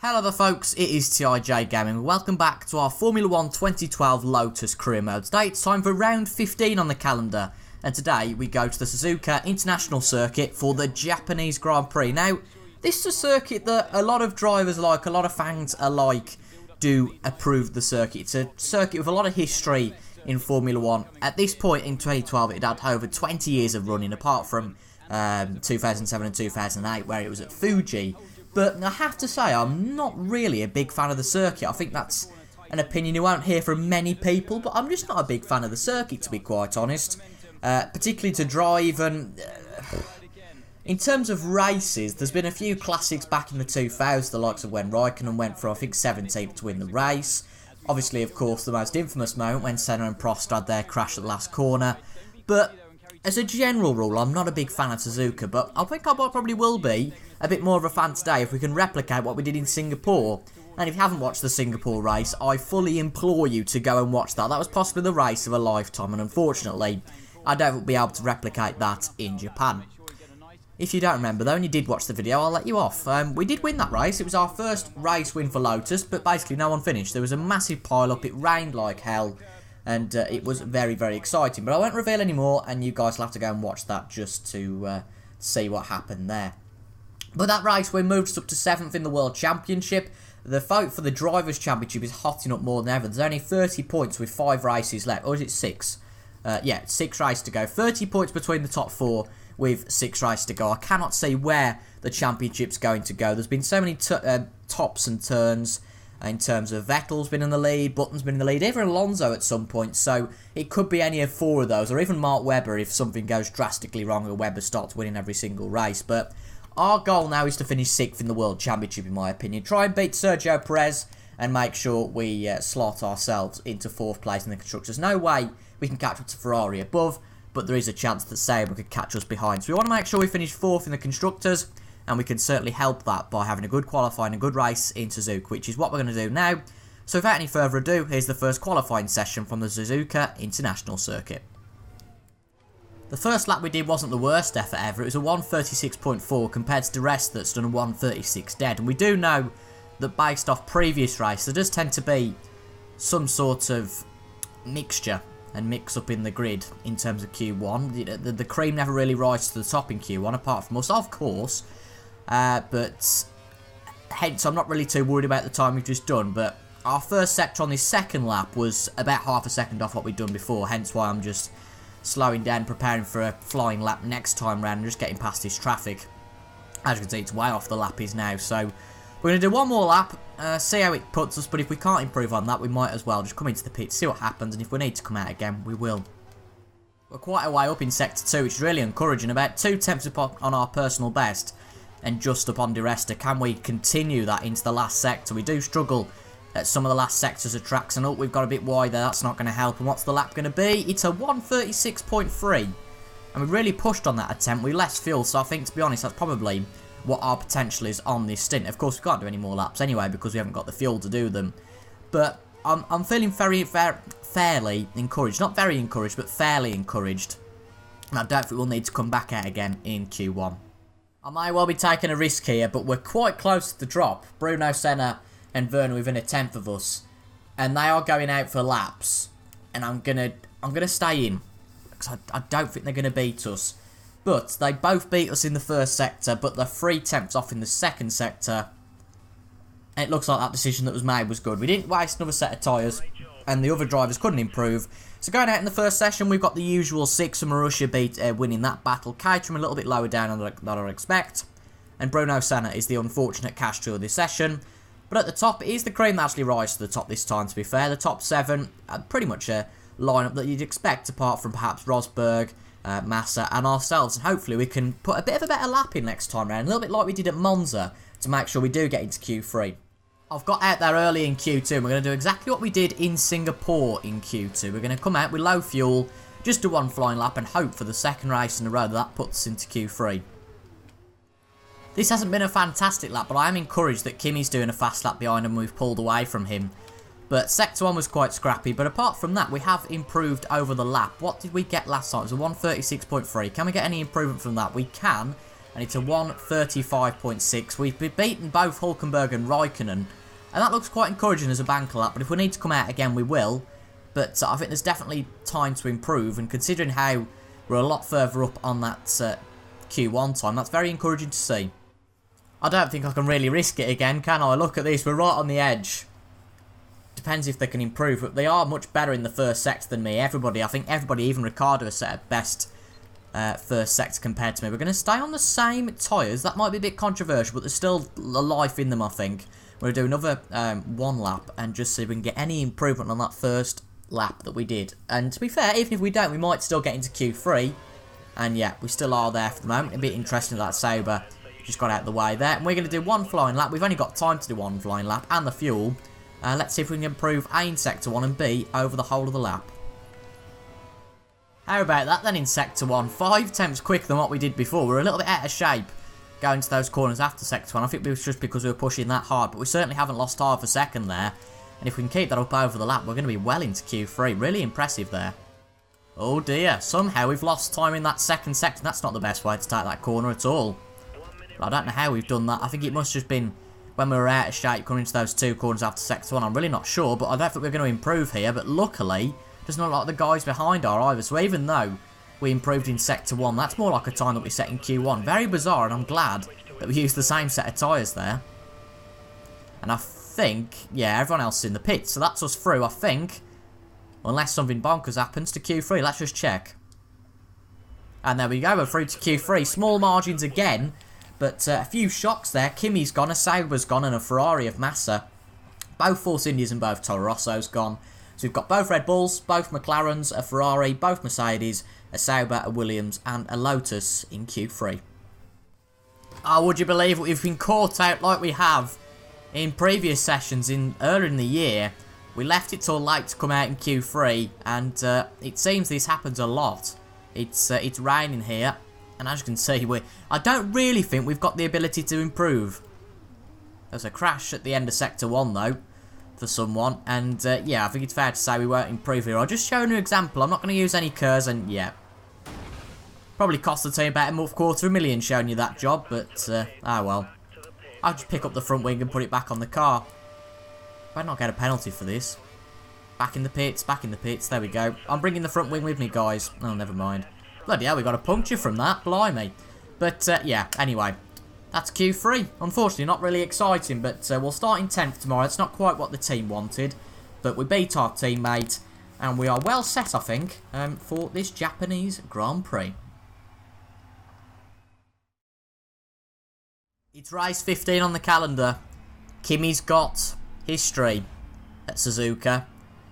Hello there folks, it is TIJ Gaming. Welcome back to our Formula 1 2012 Lotus career mode. Today it's time for round 15 on the calendar, and today we go to the Suzuka International Circuit for the Japanese Grand Prix. Now, this is a circuit that a lot of drivers like, a lot of fans alike do approve the circuit. It's a circuit with a lot of history in Formula 1. At this point in 2012 it had over 20 years of running, apart from 2007 and 2008 where it was at Fuji. But I have to say, I'm not really a big fan of the circuit. I think that's an opinion you won't hear from many people, but I'm just not a big fan of the circuit, to be quite honest. Particularly to drive, and in terms of races, there's been a few classics back in the 2000s, the likes of when Raikkonen went for, I think, 17th to win the race. Obviously, of course, the most infamous moment when Senna and Prost had their crash at the last corner. But as a general rule, I'm not a big fan of Suzuka, but I think I probably will be a bit more of a fan today if we can replicate what we did in Singapore. And if you haven't watched the Singapore race, I fully implore you to go and watch that. That was possibly the race of a lifetime, and unfortunately, I don't think we'll be able to replicate that in Japan. If you don't remember though, and you did watch the video, I'll let you off. We did win that race. It was our first race win for Lotus, but basically no one finished. There was a massive pile-up, it rained like hell, and it was very, very exciting. But I won't reveal any more, and you guys will have to go and watch that just to see what happened there. But that race, we moved us up to 7th in the World Championship. The fight for the Drivers' Championship is hotting up more than ever. There's only 30 points with 5 races left. Or is it 6? Yeah, 6 races to go. 30 points between the top 4 with 6 races to go. I cannot see where the championship's going to go. There's been so many tops and turns in terms of Vettel's been in the lead, Button's been in the lead, even Alonso at some point. So it could be any of 4 of those, or even Mark Webber if something goes drastically wrong and Webber starts winning every single race. But our goal now is to finish 6th in the World Championship, in my opinion. Try and beat Sergio Perez and make sure we slot ourselves into 4th place in the Constructors. No way we can catch up to Ferrari above, but there is a chance that Sauber could catch us behind. So we want to make sure we finish 4th in the Constructors, and we can certainly help that by having a good qualifying and a good race in Suzuka, which is what we're going to do now. So without any further ado, here's the first qualifying session from the Suzuka International Circuit. The first lap we did wasn't the worst effort ever. It was a 1:36.4 compared to the rest that's done a 1:36 dead. And we do know that based off previous races, there does tend to be some sort of mixture and mix-up in the grid in terms of Q1. The cream never really rises to the top in Q1, apart from us, of course. But hence, I'm not really too worried about the time we've just done. But our first sector on this second lap was about half a second off what we'd done before, hence why I'm just slowing down, preparing for a flying lap next time round, and just getting past this traffic. As you can see, it's way off the lap is now, so we're going to do one more lap, see how it puts us, but if we can't improve on that, we might as well just come into the pit, see what happens, and if we need to come out again, we will. We're quite a way up in Sector 2, which is really encouraging, about 2 tenths up on our personal best, and just up on Di Resta. Can we continue that into the last sector? We do struggle at some of the last sectors of tracks, and we've got a bit wide there, that's not going to help. And what's the lap going to be? It's a 1:36.3, and we really pushed on that attempt with less fuel, so I think, to be honest, that's probably what our potential is on this stint. Of course, we can't do any more laps anyway because we haven't got the fuel to do them, but I'm feeling fairly encouraged. Not very encouraged, but fairly encouraged, and I don't think we'll need to come back out again in Q1. I may well be taking a risk here, but we're quite close to the drop. Bruno Senna and Vernon within a tenth of us, and they are going out for laps, and I'm gonna stay in because I don't think they're gonna beat us. But they both beat us in the first sector, but they're 3 tenths off in the second sector, and it looks like that decision that was made was good. We didn't waste another set of tyres, and the other drivers couldn't improve. So going out in the first session, we've got the usual 6, and Marussia winning that battle. Caterham a little bit lower down than I'd expect, and Bruno Senna is the unfortunate casualty of this session. But at the top, it is the cream that actually rises to the top this time, to be fair. The top 7, pretty much a lineup that you'd expect, apart from perhaps Rosberg, Massa, and ourselves. And hopefully we can put a bit of a better lap in next time round, a little bit like we did at Monza, to make sure we do get into Q3. I've got out there early in Q2, and we're going to do exactly what we did in Singapore in Q2. We're going to come out with low fuel, just do one flying lap, and hope for the second race in a row that puts us into Q3. This hasn't been a fantastic lap, but I am encouraged that Kimi's doing a fast lap behind him and we've pulled away from him. But Sector 1 was quite scrappy, but apart from that, we have improved over the lap. What did we get last time? It was a 1:36.3. Can we get any improvement from that? We can. and it's a 1:35.6. We've beaten both Hulkenberg and Raikkonen, and that looks quite encouraging as a banker lap, but if we need to come out again, we will. But I think there's definitely time to improve, and considering how we're a lot further up on that Q1 time, that's very encouraging to see. I don't think I can really risk it again, can I? Look at this, we're right on the edge. Depends if they can improve, but they are much better in the first sector than me. I think everybody, even Ricciardo, has set at best first sector compared to me. We're going to stay on the same tyres. That might be a bit controversial, but there's still a life in them, I think. We're going to do another one lap and just see if we can get any improvement on that first lap that we did. And to be fair, even if we don't, we might still get into Q3. And yeah, we still are there for the moment. A bit interesting that Sauber just got out of the way there. And we're going to do one flying lap. We've only got time to do one flying lap and the fuel. Let's see if we can improve A in Sector 1 and B over the whole of the lap. How about that then in Sector 1? 5 tenths quicker than what we did before. We're a little bit out of shape going to those corners after Sector 1. I think it was just because we were pushing that hard, but we certainly haven't lost half a second there. And if we can keep that up over the lap, we're going to be well into Q3. Really impressive there. Oh dear, somehow we've lost time in that second sector. That's not the best way to take that corner at all. But I don't know how we've done that. I think it must have just been when we were out of shape coming into those 2 corners after Sector 1. I'm really not sure, but I don't think we're going to improve here. But luckily, doesn't look like the guys behind are either. So even though we improved in Sector 1, that's more like a time that we set in Q1. Very bizarre, and I'm glad that we used the same set of tyres there. And I think, yeah, everyone else is in the pits, so that's us through, I think. Unless something bonkers happens to Q3. Let's just check. And there we go, we're through to Q3. Small margins again, but a few shocks there. Kimi's gone, a Sauber's gone, and a Ferrari of Massa. Both Force Indias and both Toro Rosso's gone. So we've got both Red Bulls, both McLarens, a Ferrari, both Mercedes, a Sauber, a Williams, and a Lotus in Q3. Oh, would you believe we've been caught out like we have in previous sessions earlier in the year? We left it till late to come out in Q3, and it seems this happens a lot. It's raining here, and as you can see, I don't really think we've got the ability to improve. There's a crash at the end of Sector 1, though, for someone, and yeah, I think it's fair to say we won't improve here. I'll just show you an example. I'm not going to use any curves, and yeah, probably cost the team about $250,000 showing you that job, but ah well. I'll just pick up the front wing and put it back on the car. Might not get a penalty for this. Back in the pits, there we go. I'm bringing the front wing with me, guys. Oh, never mind. Bloody hell, we got a puncture from that, blimey. But yeah, anyway, that's Q3. Unfortunately, not really exciting, but we'll start in 10th tomorrow. It's not quite what the team wanted, but we beat our teammate, and we are well set, I think, for this Japanese Grand Prix. It's race 15 on the calendar. Kimi's got history at Suzuka.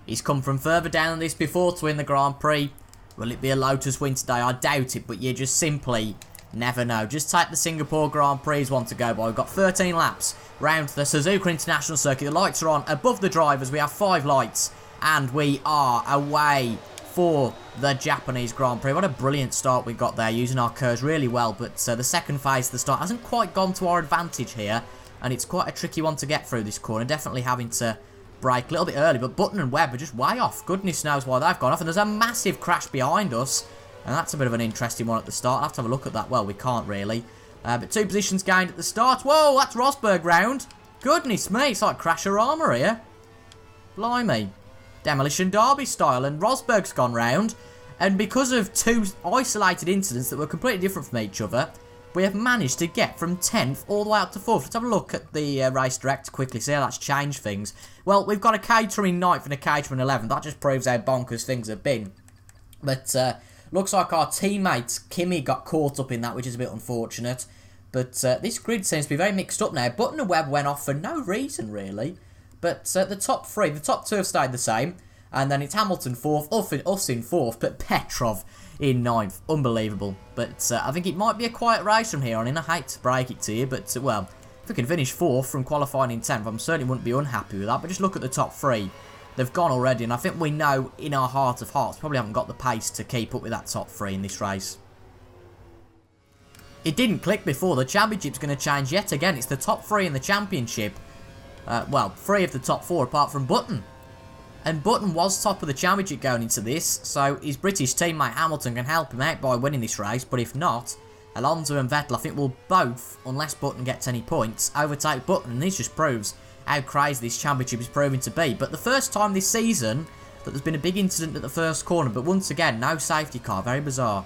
He's come from further down than this before to win the Grand Prix. Will it be a Lotus win today? I doubt it, but you just simply never know. Just take the Singapore Grand Prix as one to go by. We've got 13 laps round the Suzuka International Circuit. The lights are on above the drivers. We have 5 lights, and we are away for the Japanese Grand Prix. What a brilliant start we got there, using our curves really well, but the second phase of the start hasn't quite gone to our advantage here, and it's quite a tricky one to get through this corner. Definitely having to brake a little bit early, but Button and Webb are just way off. Goodness knows why they've gone off, and there's a massive crash behind us, and that's a bit of an interesting one at the start. I'll have to have a look at that. Well, we can't really, but 2 positions gained at the start. Whoa, that's Rosberg round. Goodness me, it's like Crasher-Armour here. Blimey. Demolition Derby style, and Rosberg's gone round, and because of 2 isolated incidents that were completely different from each other, we have managed to get from 10th all the way up to 4th. Let's have a look at the race director quickly, see how that's changed things. Well, we've got a caterer in 9th and a caterer in 11th. That just proves how bonkers things have been. But looks like our teammate Kimi got caught up in that, which is a bit unfortunate. But this grid seems to be very mixed up now. Button and Webb went off for no reason, really. But the top 3, the top 2 have stayed the same. And then it's Hamilton 4th, us in 4th, but Petrov in 9th. Unbelievable. But I think it might be a quiet race from here on in. I hate to break it to you, but well, if we can finish 4th from qualifying in 10th, I certainly wouldn't be unhappy with that. But just look at the top 3. They've gone already, and I think we know in our heart of hearts probably haven't got the pace to keep up with that top 3 in this race. It didn't click before. The championship's going to change yet again. It's the top 3 in the championship. Well, 3 of the top 4 apart from Button. And Button was top of the championship going into this, so his British teammate Hamilton can help him out by winning this race, but if not, Alonso and Vettel, I think, will both, unless Button gets any points, overtake Button. And this just proves how crazy this championship is proving to be. But the first time this season that there's been a big incident at the first corner. But once again, no safety car. Very bizarre.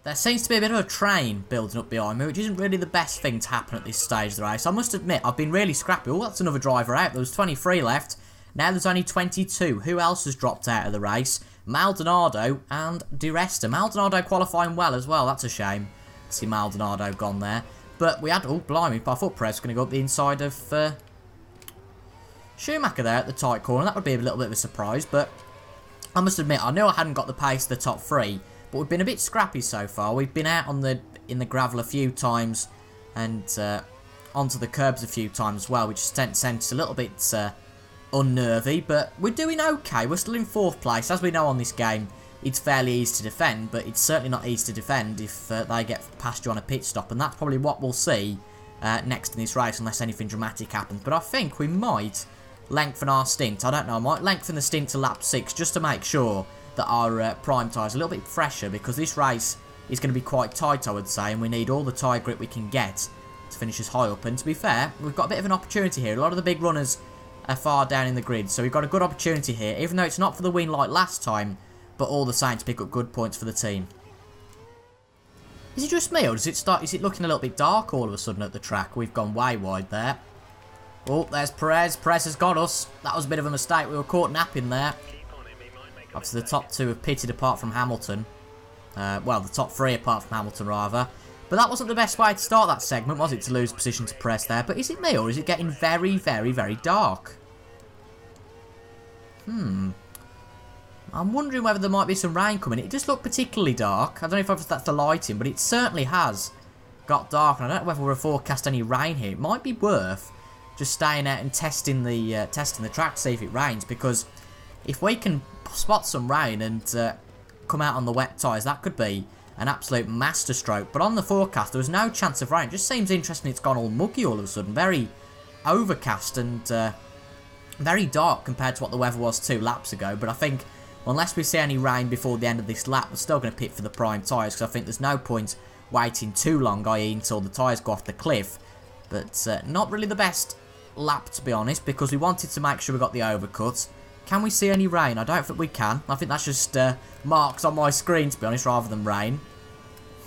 There seems to be a bit of a train building up behind me, which isn't really the best thing to happen at this stage of the race. I must admit, I've been really scrappy. Oh, that's another driver out. There was 23 left. Now there's only 22. Who else has dropped out of the race? Maldonado and Di Resta. Maldonado qualifying well as well. That's a shame. See Maldonado gone there. But we had... Oh, blimey. I thought Perez was going to go up the inside of Schumacher there at the tight corner. That would be a little bit of a surprise. But I must admit, I knew I hadn't got the pace of the top three. But we've been a bit scrappy so far. We've been out on in the gravel a few times. And onto the curbs a few times as well. Which sent us a little bit unnervy. But we're doing okay. We're still in 4th place. As we know on this game, it's fairly easy to defend, but it's certainly not easy to defend if they get past you on a pit stop, and that's probably what we'll see next in this race, unless anything dramatic happens. But I think we might lengthen our stint. I don't know, I might lengthen the stint to lap 6, just to make sure that our prime tyres are a little bit fresher, because this race is going to be quite tight, I would say, and we need all the tyre grip we can get to finish as high up. And to be fair, we've got a bit of an opportunity here. A lot of the big runners are far down in the grid, so we've got a good opportunity here, even though it's not for the win like last time, but all the same to pick up good points for the team. Is it just me, or does it start? Is it looking a little bit dark all of a sudden at the track? We've gone way wide there. Oh, there's Perez. Perez has got us. That was a bit of a mistake. We were caught napping there. Obviously, the top 2 have pitted apart from Hamilton. Well, the top 3 apart from Hamilton, rather. But that wasn't the best way to start that segment, was it? To lose position to Perez there. But is it me, or is it getting very, very, very dark? I'm wondering whether there might be some rain coming. It does look particularly dark. I don't know if that's the lighting, but it certainly has got dark. And I don't know whether we'll forecast any rain here. It might be worth just staying out and testing the track to see if it rains. Because if we can spot some rain and come out on the wet tyres, that could be an absolute masterstroke. But on the forecast, there was no chance of rain. It just seems interesting it's gone all muggy all of a sudden. Very overcast and very dark compared to what the weather was 2 laps ago. But I think unless we see any rain before the end of this lap, we're still going to pit for the prime tyres, because I think there's no point waiting too long, i.e. until the tyres go off the cliff. But not really the best lap, to be honest, because we wanted to make sure we got the overcut. Can we see any rain? I don't think we can. I think that's just marks on my screen, to be honest, rather than rain.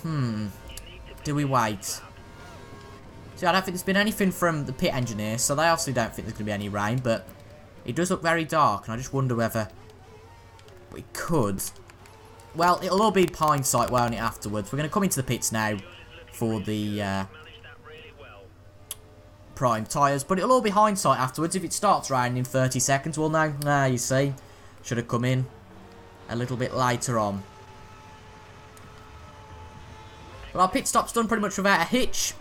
Do we wait? See, I don't think there's been anything from the pit engineer, so they obviously don't think there's going to be any rain, but it does look very dark, and I just wonder whether we could. Well, it'll all be hindsight, won't it, afterwards. We're going to come into the pits now for the prime tyres, but it'll all be hindsight afterwards. If it starts raining in 30 seconds, we'll know. Nah, you see, should have come in a little bit later on. Well, our pit stop's done pretty much without a hitch.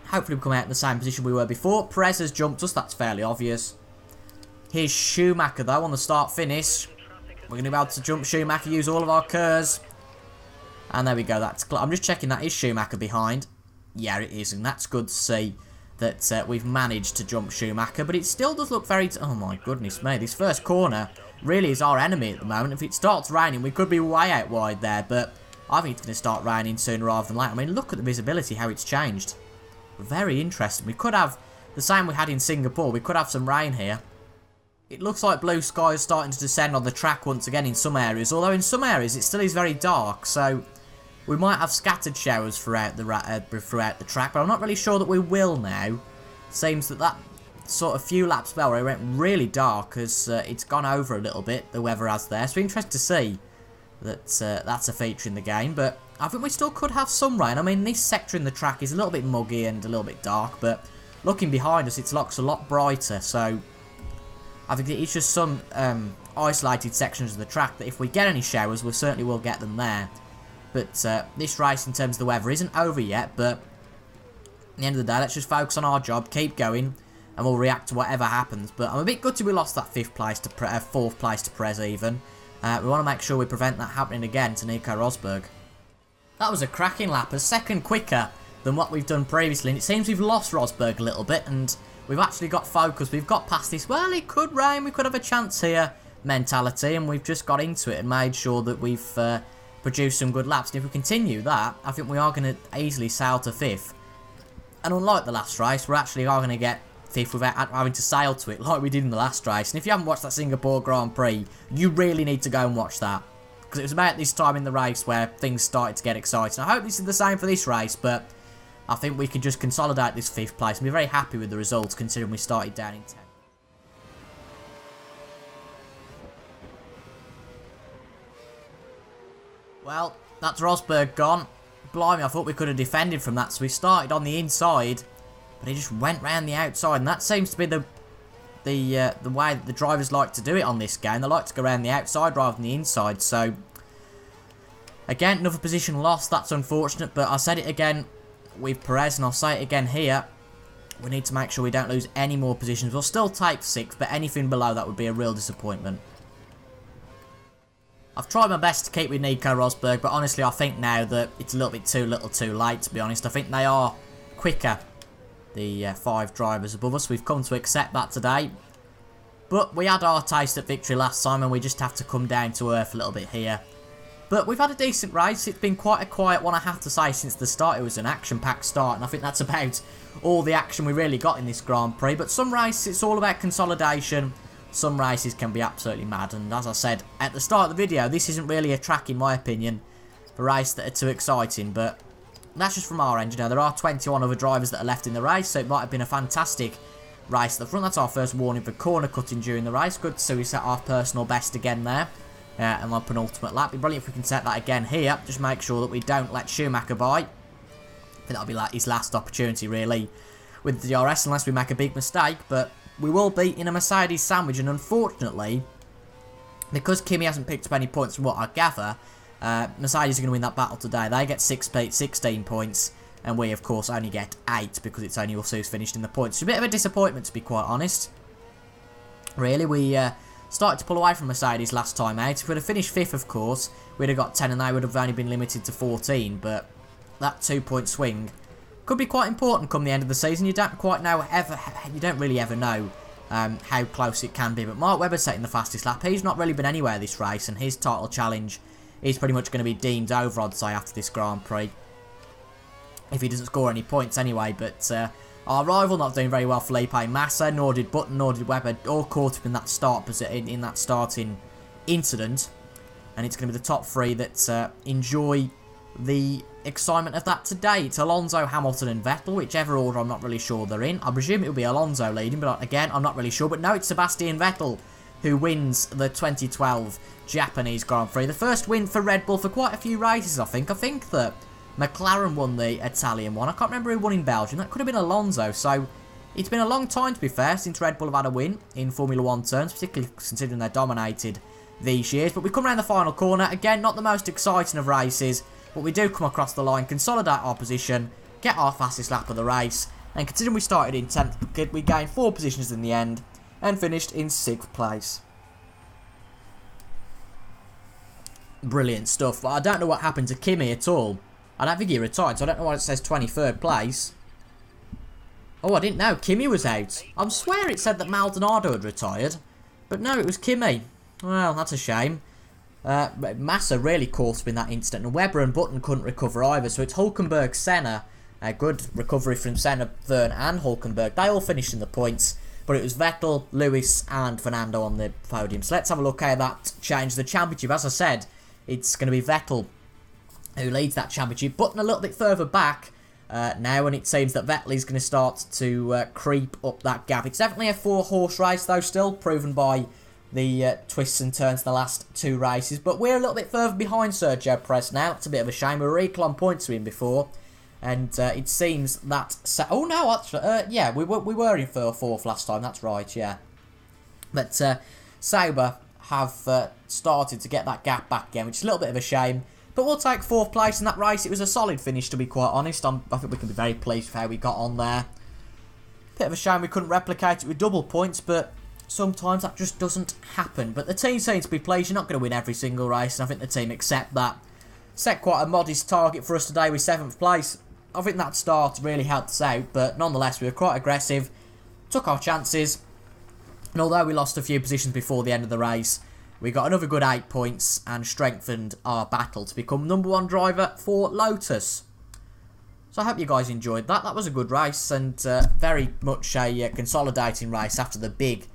Hopefully we'll come out in the same position we were before. Perez has jumped us, that's fairly obvious. Here's Schumacher, though, on the start-finish. We're going to be able to jump Schumacher, use all of our Kers. And there we go. I'm just checking that is Schumacher behind. Yeah, it is. And that's good to see that we've managed to jump Schumacher. But it still does look very... Oh, my goodness me. This first corner really is our enemy at the moment. If it starts raining, we could be way out wide there. But I think it's going to start raining sooner rather than later. I mean, look at the visibility, how it's changed. Very interesting. We could have the same we had in Singapore. We could have some rain here. It looks like blue sky is starting to descend on the track once again in some areas, although in some areas it still is very dark, so we might have scattered showers throughout the track, but I'm not really sure that we will now. Seems that sort of few laps spell where it went really dark has it's gone over a little bit, the weather has there, so interesting to see that that's a feature in the game, but I think we still could have some rain. I mean, this sector in the track is a little bit muggy and a little bit dark, but looking behind us, it looks a lot brighter, so I think it's just some isolated sections of the track that if we get any showers, we certainly will get them there. But this race in terms of the weather isn't over yet, but at the end of the day, let's just focus on our job, keep going, and we'll react to whatever happens. But I'm a bit gutted we lost that 4th place to Perez even. We want to make sure we prevent that happening again to Nico Rosberg. That was a cracking lap, a second quicker than what we've done previously, and it seems we've lost Rosberg a little bit, and we've actually got focus. We've got past this, well, it could rain, we could have a chance here mentality, and we've just got into it and made sure that we've produce some good laps. And if we continue that, I think we are going to easily sail to 5th. And unlike the last race, we're actually going to get 5th without having to sail to it like we did in the last race. And if you haven't watched that Singapore Grand Prix, you really need to go and watch that. Because it was about this time in the race where things started to get exciting. I hope this is the same for this race, but I think we can just consolidate this 5th place and be very happy with the results considering we started down in 10th. Well, that's Rosberg gone. Blimey, I thought we could have defended from that. So we started on the inside, but he just went round the outside. And that seems to be the way that the drivers like to do it on this game. They like to go around the outside rather than the inside. So, again, another position lost. That's unfortunate, but I said it again with Perez, and I'll say it again here. We need to make sure we don't lose any more positions. We'll still take 6th, but anything below that would be a real disappointment. I've tried my best to keep with Nico Rosberg, but honestly I think now that it's a little bit too little too late, to be honest. I think they are quicker, the 5 drivers above us. We've come to accept that today. But we had our taste at victory last time, and we just have to come down to earth a little bit here. But we've had a decent race. It's been quite a quiet one, I have to say, since the start. It was an action-packed start, and I think that's about all the action we really got in this Grand Prix. But some races, it's all about consolidation. Some races can be absolutely mad, and as I said at the start of the video, this isn't really a track, in my opinion, for races that are too exciting, but that's just from our end. You know, there are 21 other drivers that are left in the race, so it might have been a fantastic race at the front. That's our first warning for corner cutting during the race. Good to see we set our personal best again there, and our penultimate lap. It'd be brilliant if we can set that again here. Just make sure that we don't let Schumacher by. I think that'll be like his last opportunity, really, with the DRS, unless we make a big mistake, but we will be in a Mercedes sandwich, and unfortunately, because Kimi hasn't picked up any points from what I gather, Mercedes are going to win that battle today. They get 16 points, and we, of course, only get 8 because it's only us who's finished in the points. It's a bit of a disappointment, to be quite honest. Really, we started to pull away from Mercedes last time out. If we'd have finished 5th, of course, we'd have got 10, and they would have only been limited to 14, but that 2-point swing could be quite important come the end of the season. You don't quite know you don't really ever know how close it can be. But Mark Webber setting the fastest lap. He's not really been anywhere this race, and his title challenge is pretty much going to be deemed over, I'd say, after this Grand Prix, if he doesn't score any points anyway. But our rival not doing very well. Felipe Massa, nor did Button, nor did Webber, all caught up in that in that starting incident, and it's going to be the top 3 that enjoy the excitement of that today. It's Alonso, Hamilton and Vettel, whichever order I'm not really sure they're in. I presume it will be Alonso leading, but again, I'm not really sure. But no, it's Sebastian Vettel who wins the 2012 Japanese Grand Prix. The first win for Red Bull for quite a few races, I think. I think that McLaren won the Italian one. I can't remember who won in Belgium. That could have been Alonso. So it's been a long time, to be fair, since Red Bull have had a win in Formula 1 terms, particularly considering they dominated these years. But we come around the final corner. Again, not the most exciting of races, but we do come across the line, consolidate our position, get our fastest lap of the race, and considering we started in 10th, we gained 4 positions in the end, and finished in 6th place. Brilliant stuff. But I don't know what happened to Kimi at all. I don't think he retired, so I don't know why it says 23rd place. Oh, I didn't know. Kimi was out. I swear it said that Maldonado had retired, but no, it was Kimi. Well, that's a shame. Massa really caught up in that incident, and Webber and Button couldn't recover either, so it's Hulkenberg, Senna, a good recovery from Senna, Verne and Hulkenberg. They all finished in the points, but it was Vettel, Lewis and Fernando on the podium. So let's have a look how that changed the championship. As I said, it's going to be Vettel who leads that championship. Button a little bit further back now, and it seems that Vettel is going to start to creep up that gap. It's definitely a 4-horse race though, still proven by the twists and turns in the last 2 races, but we're a little bit further behind Sergio Perez now. It's a bit of a shame. We were equal on points to him before, and it seems that oh no, actually, yeah, we were in 4th last time. That's right, yeah. But Sauber have started to get that gap back again, which is a little bit of a shame. But we'll take 4th place in that race. It was a solid finish, to be quite honest. I think we can be very pleased with how we got on there. Bit of a shame we couldn't replicate it with double points, but sometimes that just doesn't happen. But the team seems to be pleased. You're not going to win every single race, and I think the team accept that. Set quite a modest target for us today with 7th place. I think that start really helped us out, but nonetheless we were quite aggressive, took our chances, and although we lost a few positions before the end of the race, we got another good 8 points and strengthened our battle to become #1 driver for Lotus. So I hope you guys enjoyed that. That was a good race and very much a consolidating race after the big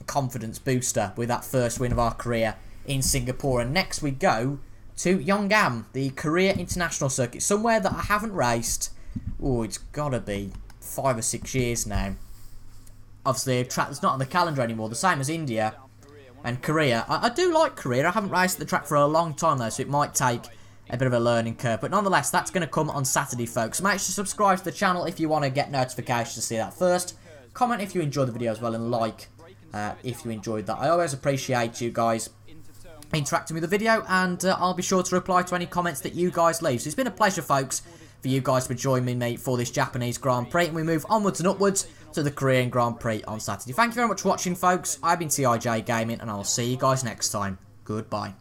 confidence booster with that first win of our career in Singapore. And next we go to Yongam, the Korea International Circuit, somewhere that I haven't raced. Oh, it's got to be 5 or 6 years now. Obviously, a track that's not on the calendar anymore, the same as India and Korea. I do like Korea. I haven't raced at the track for a long time though, so it might take a bit of a learning curve. But nonetheless, that's going to come on Saturday, folks. Make sure to subscribe to the channel if you want to get notifications to see that first. Comment if you enjoyed the video as well, and like if you enjoyed that. I always appreciate you guys interacting with the video, and I'll be sure to reply to any comments that you guys leave. So it's been a pleasure, folks, for you guys for joining me for this Japanese Grand Prix, and we move onwards and upwards to the Korean Grand Prix on Saturday. Thank you very much for watching, folks. I've been TIJ Gaming, and I'll see you guys next time. Goodbye.